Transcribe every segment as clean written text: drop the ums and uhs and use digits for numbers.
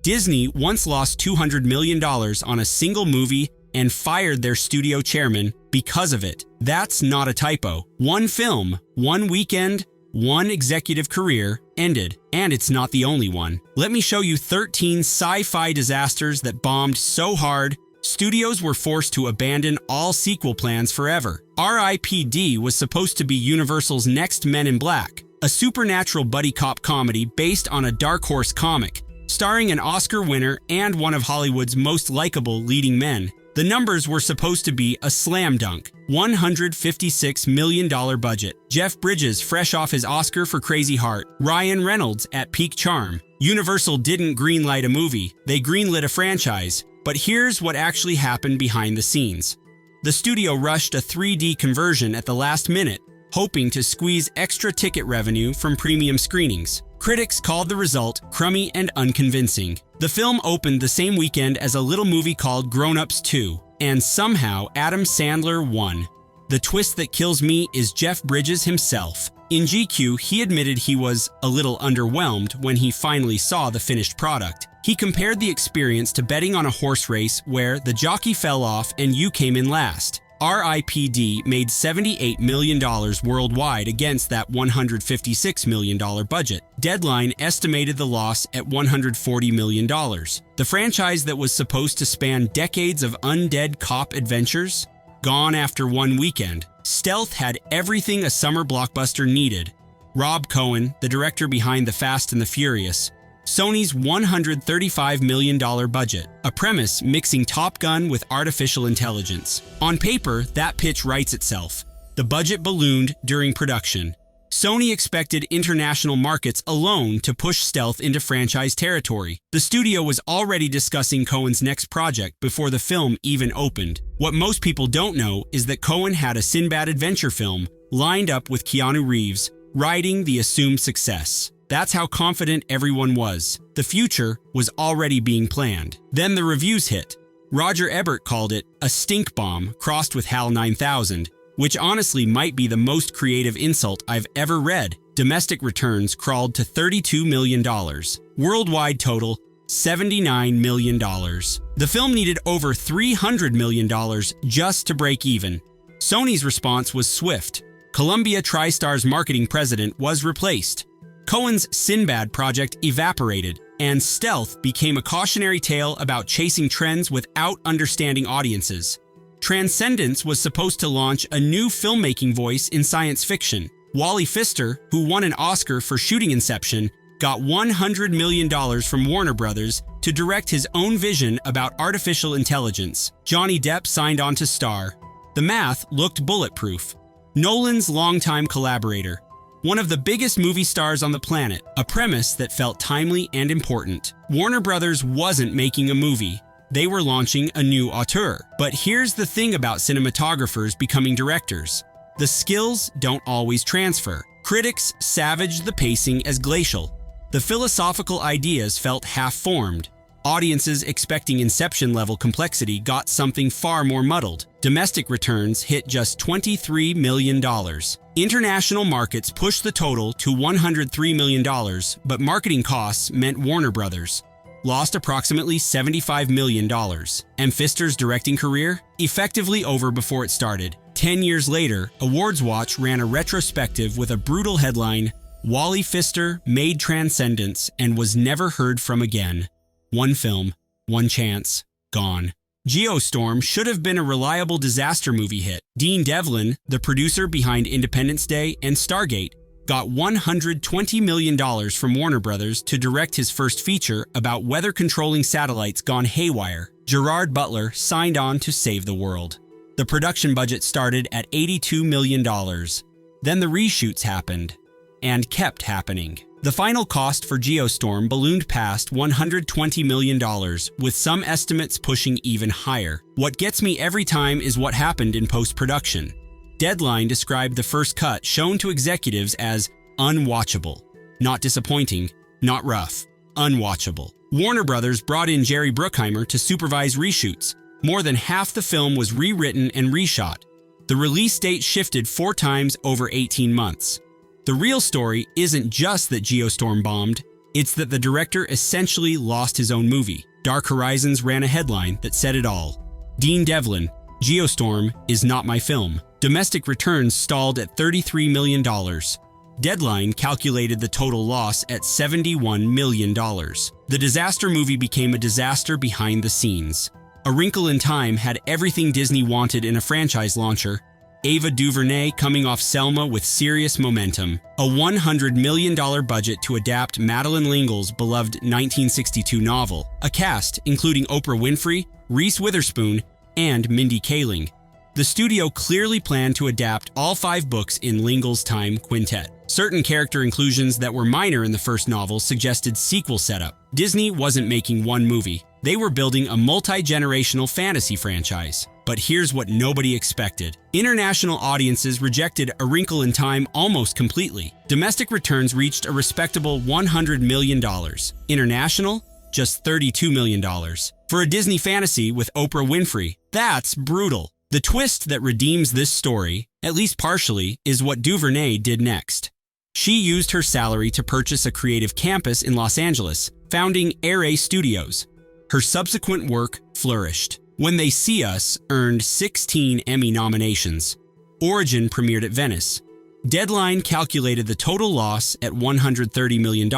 Disney once lost $200 million on a single movie and fired their studio chairman because of it. That's not a typo. One film, one weekend, one executive career ended, and it's not the only one. Let me show you 13 sci-fi disasters that bombed so hard, studios were forced to abandon all sequel plans forever. R.I.P.D. was supposed to be Universal's next Men in Black, a supernatural buddy cop comedy based on a Dark Horse comic, starring an Oscar winner and one of Hollywood's most likable leading men. The numbers were supposed to be a slam dunk. $156 million budget. Jeff Bridges fresh off his Oscar for Crazy Heart. Ryan Reynolds at peak charm. Universal didn't greenlight a movie, they greenlit a franchise. But here's what actually happened behind the scenes. The studio rushed a 3D conversion at the last minute, hoping to squeeze extra ticket revenue from premium screenings. Critics called the result crummy and unconvincing. The film opened the same weekend as a little movie called Grown Ups 2, and somehow Adam Sandler won. The twist that kills me is Jeff Bridges himself. In GQ, he admitted he was a little underwhelmed when he finally saw the finished product. He compared the experience to betting on a horse race where the jockey fell off and you came in last. R.I.P.D. made $78 million worldwide against that $156 million budget. Deadline estimated the loss at $140 million. The franchise that was supposed to span decades of undead cop adventures? Gone after one weekend. Stealth had everything a summer blockbuster needed. Rob Cohen, the director behind The Fast and the Furious. Sony's $135 million budget, a premise mixing Top Gun with artificial intelligence. On paper, that pitch writes itself. The budget ballooned during production. Sony expected international markets alone to push Stealth into franchise territory. The studio was already discussing Cohen's next project before the film even opened. What most people don't know is that Cohen had a Sinbad adventure film lined up with Keanu Reeves, riding the assumed success. That's how confident everyone was. The future was already being planned. Then the reviews hit. Roger Ebert called it a stink bomb crossed with HAL 9000, which honestly might be the most creative insult I've ever read. Domestic returns crawled to $32 million. Worldwide total, $79 million. The film needed over $300 million just to break even. Sony's response was swift. Columbia TriStar's marketing president was replaced. Cohen's Sinbad project evaporated, and Stealth became a cautionary tale about chasing trends without understanding audiences. Transcendence was supposed to launch a new filmmaking voice in science fiction. Wally Pfister, who won an Oscar for shooting Inception, got $100 million from Warner Brothers to direct his own vision about artificial intelligence. Johnny Depp signed on to star. The math looked bulletproof. Nolan's longtime collaborator. One of the biggest movie stars on the planet, a premise that felt timely and important. Warner Brothers wasn't making a movie. They were launching a new auteur. But here's the thing about cinematographers becoming directors. The skills don't always transfer. Critics savaged the pacing as glacial. The philosophical ideas felt half-formed. Audiences expecting Inception-level complexity got something far more muddled. Domestic returns hit just $23 million. International markets pushed the total to $103 million, but marketing costs meant Warner Brothers lost approximately $75 million. And Pfister's directing career? Effectively over before it started. 10 years later, Awards Watch ran a retrospective with a brutal headline, Wally Pfister made Transcendence and was never heard from again. One film, one chance, gone. Geostorm should have been a reliable disaster movie hit. Dean Devlin, the producer behind Independence Day and Stargate, got $120 million from Warner Brothers to direct his first feature about weather-controlling satellites gone haywire. Gerard Butler signed on to save the world. The production budget started at $82 million. Then the reshoots happened, and kept happening. The final cost for Geostorm ballooned past $120 million, with some estimates pushing even higher. What gets me every time is what happened in post-production. Deadline described the first cut shown to executives as unwatchable. Not disappointing, not rough, unwatchable. Warner Brothers brought in Jerry Bruckheimer to supervise reshoots. More than half the film was rewritten and reshot. The release date shifted 4 times over 18 months. The real story isn't just that Geostorm bombed, It's that the director essentially lost his own movie. Dark Horizons ran a headline that said it all. Dean Devlin, Geostorm is not my film. Domestic returns stalled at $33 million. Deadline calculated the total loss at $71 million. The disaster movie became a disaster behind the scenes. A Wrinkle in Time had everything Disney wanted in a franchise launcher. Ava DuVernay coming off Selma with serious momentum. A $100 million budget to adapt Madeleine L'Engle's beloved 1962 novel. A cast including Oprah Winfrey, Reese Witherspoon, and Mindy Kaling. The studio clearly planned to adapt all 5 books in L'Engle's time quintet. Certain character inclusions that were minor in the first novel suggested sequel setup. Disney wasn't making one movie. They were building a multi-generational fantasy franchise. But here's what nobody expected. International audiences rejected A Wrinkle in Time almost completely. Domestic returns reached a respectable $100 million. International? Just $32 million. For a Disney fantasy with Oprah Winfrey, that's brutal. The twist that redeems this story, at least partially, is what DuVernay did next. She used her salary to purchase a creative campus in Los Angeles, founding Air Studios. Her subsequent work flourished. When They See Us earned 16 Emmy nominations. Origin premiered at Venice. Deadline calculated the total loss at $130 million,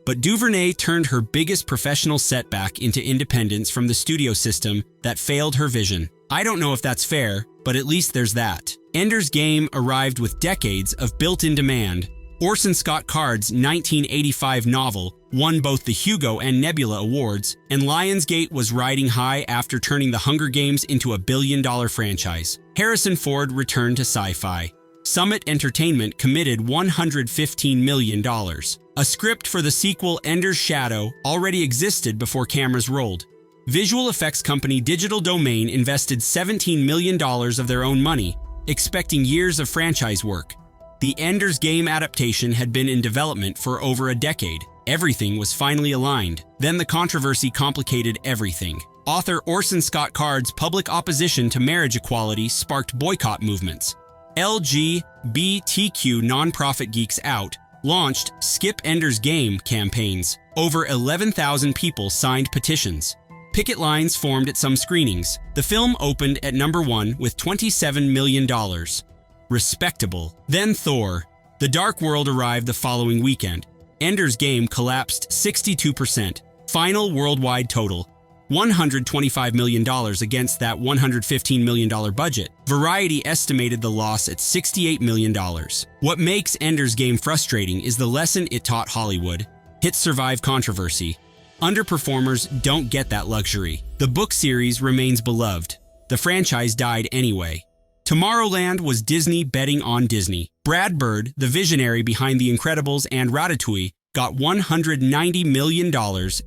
but DuVernay turned her biggest professional setback into independence from the studio system that failed her vision. I don't know if that's fair, but at least there's that. Ender's Game arrived with decades of built-in demand. Orson Scott Card's 1985 novel won both the Hugo and Nebula Awards, and Lionsgate was riding high after turning The Hunger Games into a billion-dollar franchise. Harrison Ford returned to sci-fi. Summit Entertainment committed $115 million. A script for the sequel Ender's Shadow already existed before cameras rolled. Visual effects company Digital Domain invested $17 million of their own money, expecting years of franchise work. The Ender's Game adaptation had been in development for over a decade. Everything was finally aligned. Then the controversy complicated everything. Author Orson Scott Card's public opposition to marriage equality sparked boycott movements. LGBTQ nonprofit Geeks Out launched Skip Ender's Game campaigns. Over 11,000 people signed petitions. Picket lines formed at some screenings. The film opened at number 1 with $27 million. Respectable. Then Thor. The Dark World arrived the following weekend. Ender's Game collapsed 62%. Final worldwide total, $125 million against that $115 million budget. Variety estimated the loss at $68 million. What makes Ender's Game frustrating is the lesson it taught Hollywood. Hits survive controversy. Underperformers don't get that luxury. The book series remains beloved. The franchise died anyway. Tomorrowland was Disney betting on Disney. Brad Bird, the visionary behind The Incredibles and Ratatouille, got $190 million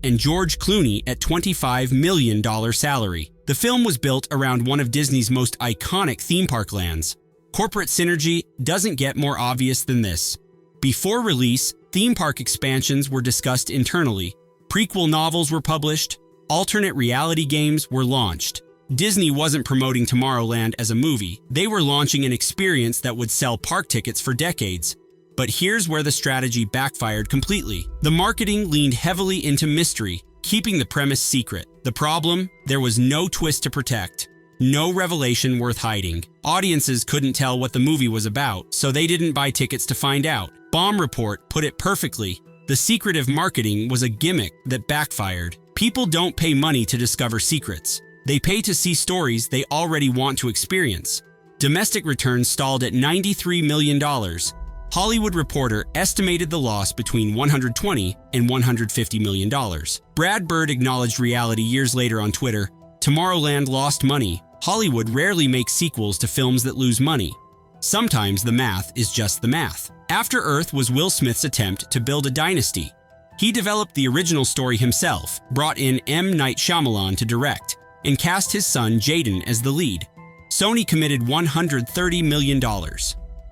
and George Clooney at $25 million salary. The film was built around one of Disney's most iconic theme park lands. Corporate synergy doesn't get more obvious than this. Before release, theme park expansions were discussed internally. Prequel novels were published. Alternate reality games were launched. Disney wasn't promoting Tomorrowland as a movie. They were launching an experience that would sell park tickets for decades. But here's where the strategy backfired completely. The marketing leaned heavily into mystery, keeping the premise secret. The problem? There was no twist to protect. No revelation worth hiding. Audiences couldn't tell what the movie was about, so they didn't buy tickets to find out. Bomb Report put it perfectly. The secretive marketing was a gimmick that backfired. People don't pay money to discover secrets. They pay to see stories they already want to experience. Domestic returns stalled at $93 million. Hollywood Reporter estimated the loss between $120 and $150 million. Brad Bird acknowledged reality years later on Twitter. Tomorrowland lost money. Hollywood rarely makes sequels to films that lose money. Sometimes the math is just the math. After Earth was Will Smith's attempt to build a dynasty. He developed the original story himself, brought in M. Night Shyamalan to direct, and cast his son Jaden as the lead. Sony committed $130 million.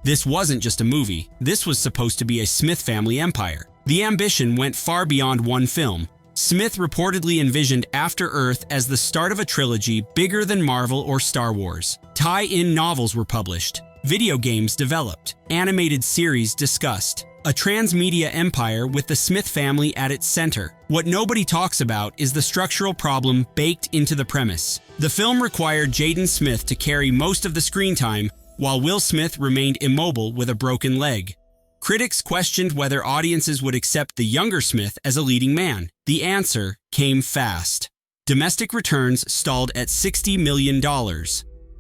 This wasn't just a movie, this was supposed to be a Smith family empire. The ambition went far beyond one film. Smith reportedly envisioned After Earth as the start of a trilogy bigger than Marvel or Star Wars. Tie-in novels were published, video games developed, animated series discussed. a transmedia empire with the Smith family at its center. What nobody talks about is the structural problem baked into the premise. The film required Jaden Smith to carry most of the screen time, while Will Smith remained immobile with a broken leg. Critics questioned whether audiences would accept the younger Smith as a leading man. The answer came fast. Domestic returns stalled at $60 million.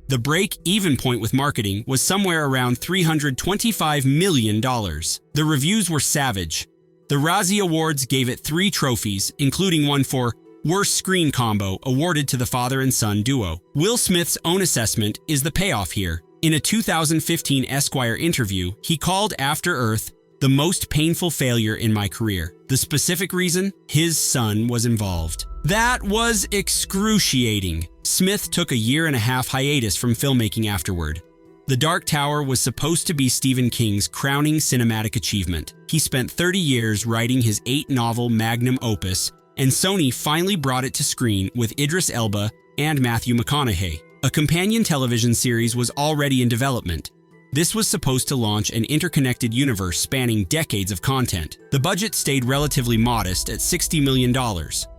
The break-even point with marketing was somewhere around $325 million. The reviews were savage. The Razzie Awards gave it 3 trophies, including one for Worst Screen Combo, awarded to the father and son duo. Will Smith's own assessment is the payoff here. In a 2015 Esquire interview, he called After Earth the most painful failure in my career. The specific reason? His son was involved. That was excruciating. Smith took a 1.5-year hiatus from filmmaking afterward. The Dark Tower was supposed to be Stephen King's crowning cinematic achievement. He spent 30 years writing his 8-novel magnum opus, and Sony finally brought it to screen with Idris Elba and Matthew McConaughey. A companion television series was already in development. This was supposed to launch an interconnected universe spanning decades of content. The budget stayed relatively modest at $60 million,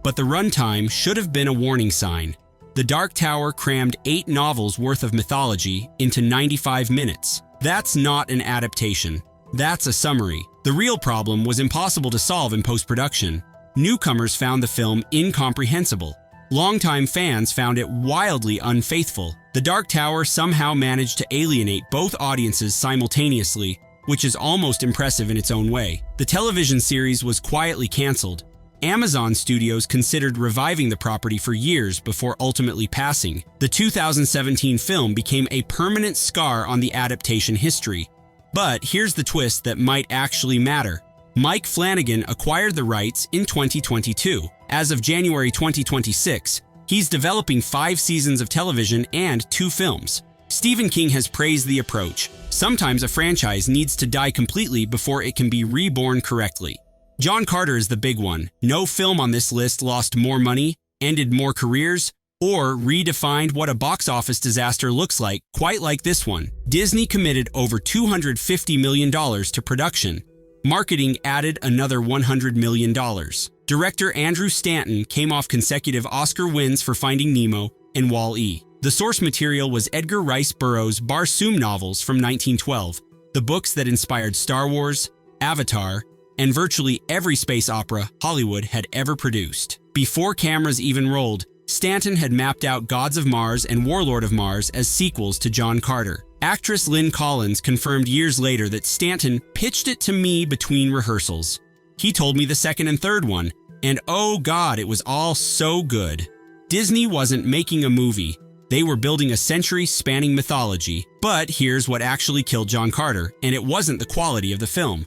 but the runtime should have been a warning sign. The Dark Tower crammed 8 novels worth of mythology into 95 minutes. That's not an adaptation. That's a summary. The real problem was impossible to solve in post-production. Newcomers found the film incomprehensible. Longtime fans found it wildly unfaithful. The Dark Tower somehow managed to alienate both audiences simultaneously, which is almost impressive in its own way. The television series was quietly canceled. Amazon Studios considered reviving the property for years before ultimately passing. The 2017 film became a permanent scar on the adaptation history. But here's the twist that might actually matter. Mike Flanagan acquired the rights in 2022. As of January 2026, he's developing 5 seasons of television and 2 films. Stephen King has praised the approach. Sometimes a franchise needs to die completely before it can be reborn correctly. John Carter is the big one. No film on this list lost more money, ended more careers, or redefined what a box office disaster looks like quite like this one. Disney committed over $250 million to production. Marketing added another $100 million. Director Andrew Stanton came off consecutive Oscar wins for Finding Nemo and Wall-E. The source material was Edgar Rice Burroughs' Barsoom novels from 1912, the books that inspired Star Wars, Avatar, and virtually every space opera Hollywood had ever produced. Before cameras even rolled, Stanton had mapped out Gods of Mars and Warlord of Mars as sequels to John Carter. Actress Lynn Collins confirmed years later that Stanton pitched it to me between rehearsals. He told me the second and third one, and oh God, it was all so good. Disney wasn't making a movie. They were building a century-spanning mythology. But here's what actually killed John Carter, and it wasn't the quality of the film.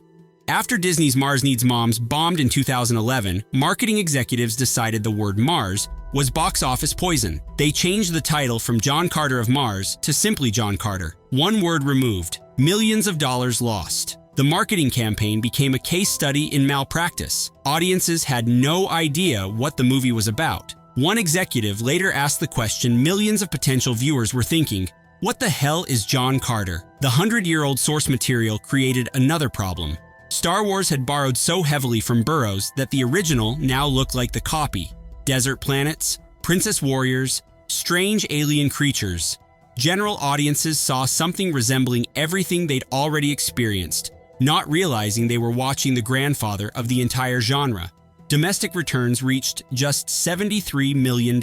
After Disney's Mars Needs Moms bombed in 2011, marketing executives decided the word Mars was box office poison. They changed the title from John Carter of Mars to simply John Carter. One word removed, millions of dollars lost. The marketing campaign became a case study in malpractice. Audiences had no idea what the movie was about. One executive later asked the question millions of potential viewers were thinking, what the hell is John Carter? The 100-year-old source material created another problem. Star Wars had borrowed so heavily from Burroughs that the original now looked like the copy. Desert planets, princess warriors, strange alien creatures. General audiences saw something resembling everything they'd already experienced, not realizing they were watching the grandfather of the entire genre. Domestic returns reached just $73 million.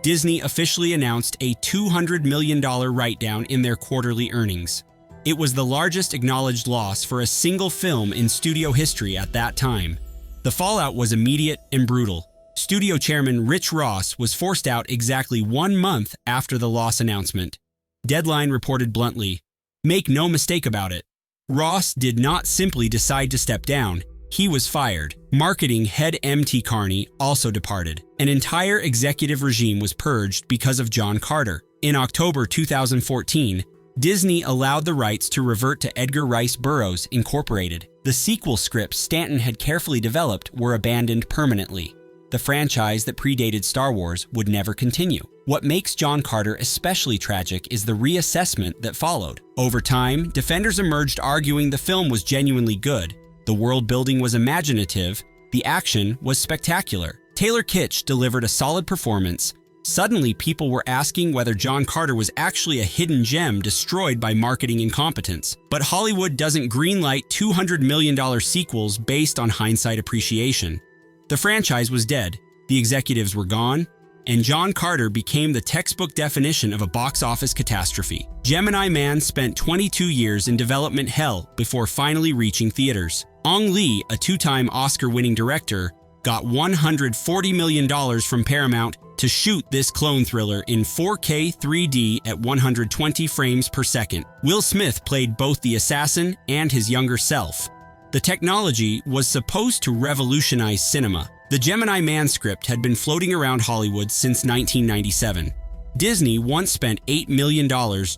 Disney officially announced a $200 million write-down in their quarterly earnings. It was the largest acknowledged loss for a single film in studio history at that time. The fallout was immediate and brutal. Studio chairman Rich Ross was forced out exactly 1 month after the loss announcement. Deadline reported bluntly, "Make no mistake about it. Ross did not simply decide to step down. He was fired." Marketing head M.T. Carney also departed. An entire executive regime was purged because of John Carter. In October 2014, Disney allowed the rights to revert to Edgar Rice Burroughs Incorporated. The sequel scripts Stanton had carefully developed were abandoned permanently. The franchise that predated Star Wars would never continue. What makes John Carter especially tragic is the reassessment that followed. Over time, defenders emerged arguing the film was genuinely good. The world building was imaginative, the action was spectacular. Taylor Kitsch delivered a solid performance. Suddenly, people were asking whether John Carter was actually a hidden gem destroyed by marketing incompetence. But Hollywood doesn't greenlight $200 million sequels based on hindsight appreciation. The franchise was dead, the executives were gone, and John Carter became the textbook definition of a box office catastrophe. Gemini Man spent 22 years in development hell before finally reaching theaters. Ang Lee, a two-time Oscar-winning director, got $140 million from Paramount to shoot this clone thriller in 4K 3D at 120 frames per second. Will Smith played both the assassin and his younger self. The technology was supposed to revolutionize cinema. The Gemini Man script had been floating around Hollywood since 1997. Disney once spent $8 million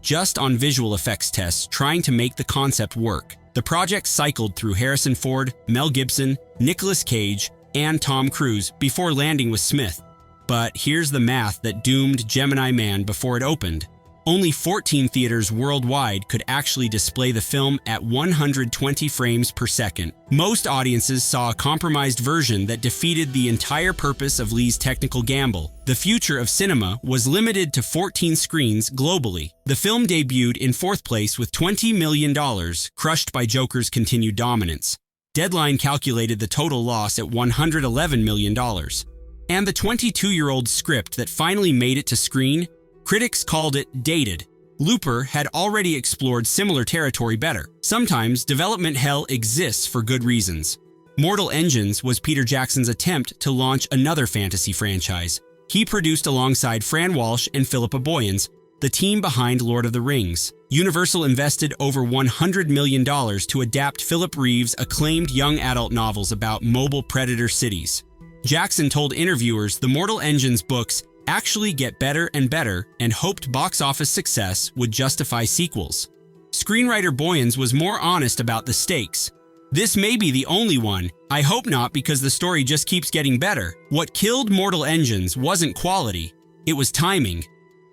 just on visual effects tests trying to make the concept work. The project cycled through Harrison Ford, Mel Gibson, Nicolas Cage, and Tom Cruise before landing with Smith. But here's the math that doomed Gemini Man before it opened. Only 14 theaters worldwide could actually display the film at 120 frames per second. Most audiences saw a compromised version that defeated the entire purpose of Lee's technical gamble. The future of cinema was limited to 14 screens globally. The film debuted in fourth place with $20 million, crushed by Joker's continued dominance. Deadline calculated the total loss at $111 million. And the 22-year-old script that finally made it to screen, critics called it dated. Looper had already explored similar territory better. Sometimes development hell exists for good reasons. Mortal Engines was Peter Jackson's attempt to launch another fantasy franchise. He produced alongside Fran Walsh and Philippa Boyens, the team behind Lord of the Rings. Universal invested over $100 million to adapt Philip Reeves' acclaimed young adult novels about mobile predator cities. Jackson told interviewers the Mortal Engines books actually get better and better and hoped box office success would justify sequels. Screenwriter Boyens was more honest about the stakes. This may be the only one. I hope not, because the story just keeps getting better. What killed Mortal Engines wasn't quality, it was timing.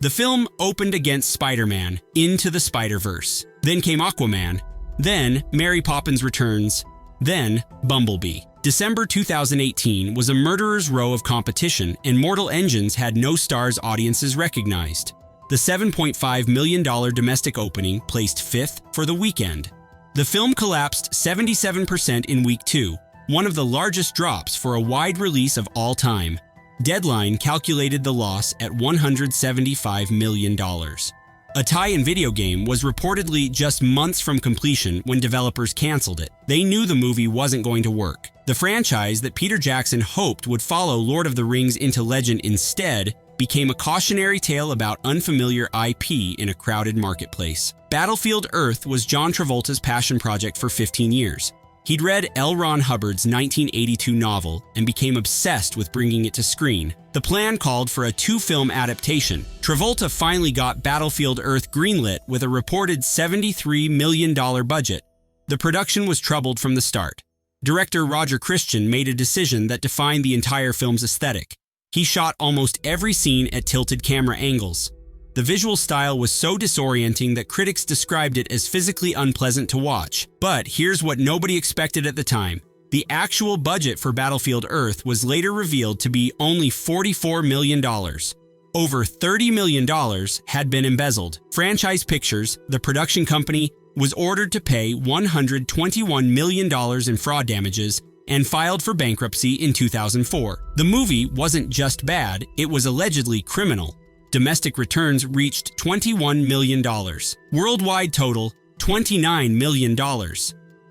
The film opened against Spider-Man, Into the Spider-Verse. Then came Aquaman. Then Mary Poppins Returns. Then Bumblebee. December 2018 was a murderer's row of competition, and Mortal Engines had no stars audiences recognized. The $7.5 million domestic opening placed fifth for the weekend. The film collapsed 77% in week 2, one of the largest drops for a wide release of all time. Deadline calculated the loss at $175 million. A tie-in video game was reportedly just months from completion when developers canceled it. They knew the movie wasn't going to work. The franchise that Peter Jackson hoped would follow Lord of the Rings into legend instead became a cautionary tale about unfamiliar IP in a crowded marketplace. Battlefield Earth was John Travolta's passion project for 15 years. He'd read L. Ron Hubbard's 1982 novel and became obsessed with bringing it to screen. The plan called for a 2-film adaptation. Travolta finally got Battlefield Earth greenlit with a reported $73 million budget. The production was troubled from the start. Director Roger Christian made a decision that defined the entire film's aesthetic. He shot almost every scene at tilted camera angles. The visual style was so disorienting that critics described it as physically unpleasant to watch. But here's what nobody expected at the time. The actual budget for Battlefield Earth was later revealed to be only $44 million. Over $30 million had been embezzled. Franchise Pictures, the production company, was ordered to pay $121 million in fraud damages and filed for bankruptcy in 2004. The movie wasn't just bad, it was allegedly criminal. Domestic returns reached $21 million. Worldwide total, $29 million.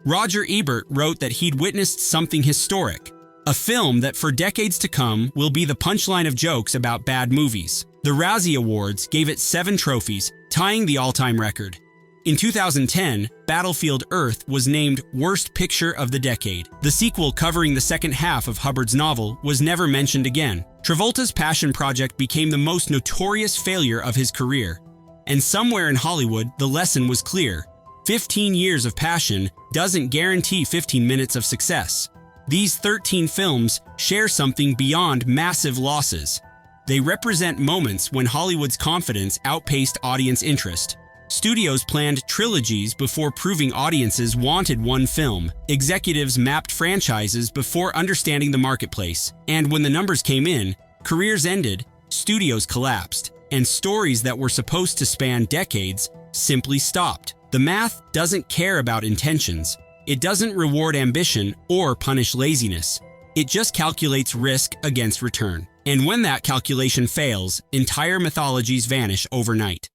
Roger Ebert wrote that he'd witnessed something historic, a film that for decades to come will be the punchline of jokes about bad movies. The Razzie Awards gave it 7 trophies, tying the all-time record. In 2010, Battlefield Earth was named Worst Picture of the Decade. The sequel, covering the second half of Hubbard's novel, was never mentioned again. Travolta's passion project became the most notorious failure of his career. And somewhere in Hollywood, the lesson was clear. 15 years of passion doesn't guarantee 15 minutes of success. These 13 films share something beyond massive losses. They represent moments when Hollywood's confidence outpaced audience interest. Studios planned trilogies before proving audiences wanted one film. Executives mapped franchises before understanding the marketplace. And when the numbers came in, careers ended, studios collapsed, and stories that were supposed to span decades simply stopped. The math doesn't care about intentions. It doesn't reward ambition or punish laziness. It just calculates risk against return. And when that calculation fails, entire mythologies vanish overnight.